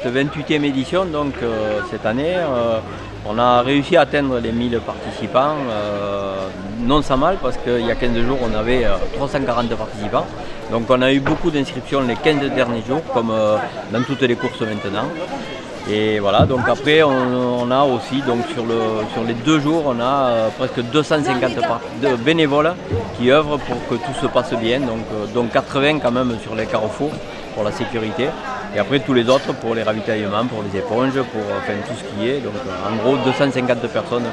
cette 28e édition, donc cette année, on a réussi à atteindre les 1000 participants, non sans mal, parce qu'il y a 15 jours, on avait 340 participants. Donc on a eu beaucoup d'inscriptions les 15 derniers jours, comme dans toutes les courses maintenant. Et voilà, donc après on a aussi, donc sur les 2 jours, on a presque 250 bénévoles qui œuvrent pour que tout se passe bien, donc 80 quand même sur les carrefours pour la sécurité. Et après tous les autres pour les ravitaillements, pour les éponges, pour tout ce qui est. Donc en gros 250 personnes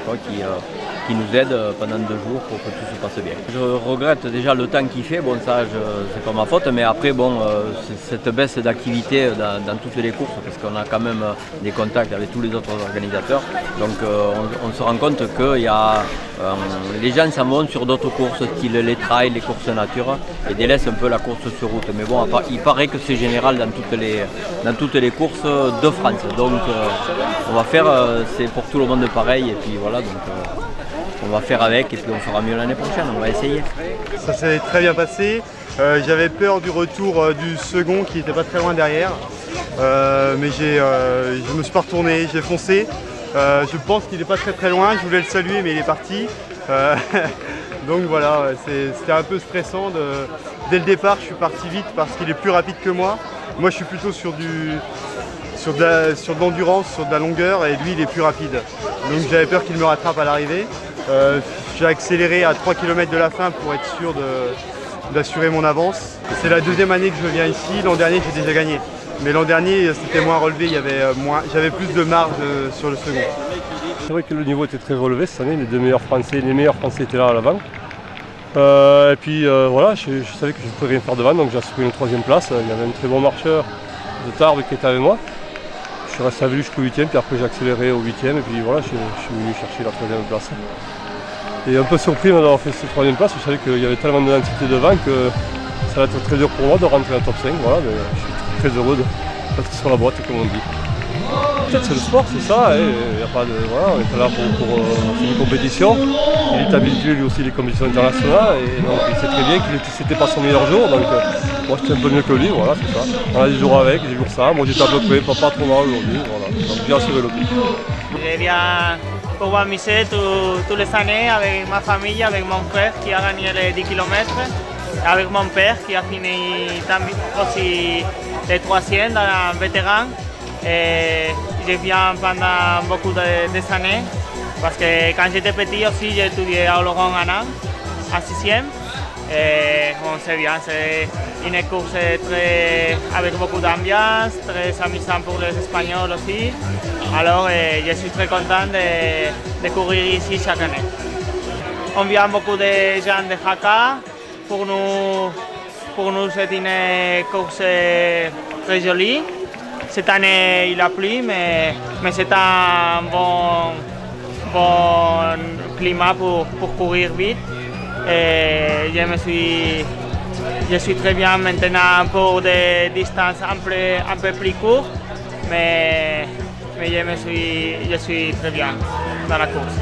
qui nous aident pendant 2 jours pour que tout se passe bien. Je regrette déjà le temps qu'il fait, bon ça c'est pas ma faute, mais après bon cette baisse d'activité dans toutes les courses, parce qu'on a quand même des contacts avec tous les autres organisateurs. Donc on se rend compte que les gens s'en vont sur d'autres courses, style les trails, les courses nature, et délaissent un peu la course sur route. Mais bon, il paraît que c'est général dans toutes les courses de France. Donc on va faire, c'est pour tout le monde pareil, et puis voilà, donc on va faire avec, et puis on fera mieux l'année prochaine, on va essayer. Ça s'est très bien passé. J'avais peur du retour du second qui n'était pas très loin derrière, mais je me suis pas retourné, j'ai foncé. Je pense qu'il n'est pas très loin, je voulais le saluer mais il est parti. Donc voilà, c'était un peu stressant. Dès le départ, je suis parti vite parce qu'il est plus rapide que moi. Moi je suis plutôt sur de l'endurance, sur de la longueur, et lui il est plus rapide. Donc j'avais peur qu'il me rattrape à l'arrivée. J'ai accéléré à 3 km de la fin pour être sûr d'assurer mon avance. C'est la 2e année que je viens ici, l'an dernier j'ai déjà gagné. Mais l'an dernier c'était moins relevé, j'avais plus de marge sur le second. C'est vrai que le niveau était très relevé cette année, les meilleurs Français étaient là à l'avant. Et puis voilà, je savais que je ne pouvais rien faire devant, donc j'ai assuré une 3e place. Il y avait un très bon marcheur de Tarbes qui était avec moi. Je suis resté à lui jusqu'au 8e, puis après j'ai accéléré au 8e, et puis voilà, je suis venu chercher la 3e place. Et un peu surpris d'avoir fait cette 3e place, je savais qu'il y avait tellement de densité devant que ça va être très dur pour moi de rentrer dans le top 5, voilà, mais je suis très heureux d'être sur la boîte, comme on dit. Peut-être c'est le sport, c'est ça, y a pas de, voilà, on est là pour une compétition. Il est habitué lui aussi des compétitions internationales, et donc il sait très bien que c'était pas son meilleur jour, donc moi j'étais un peu mieux que lui, voilà, c'est ça. On a des jours avec, des jours sans, moi j'étais à peu près pas trop mal aujourd'hui, voilà, donc bien assuré le coup. Je viens pour m'amuser toutes les années avec ma famille, avec mon frère qui a gagné les 10 km, avec mon père qui a fini aussi les 3e dans un vétéran. Et je viens pendant beaucoup d'années parce que quand j'étais petit aussi j'ai étudié à Oloron un an, en 6e. Et bon, c'est bien, c'est une course avec beaucoup d'ambiance, très amusant pour les Espagnols aussi. Alors je suis très content de courir ici chaque année. On vient beaucoup de gens de Jaca. Pour nous c'est une course très jolie. Cette année il a plu, mais c'est un bon climat pour courir vite. Et je suis très bien maintenant pour des distances un peu plus courtes, mais je suis très bien dans la course.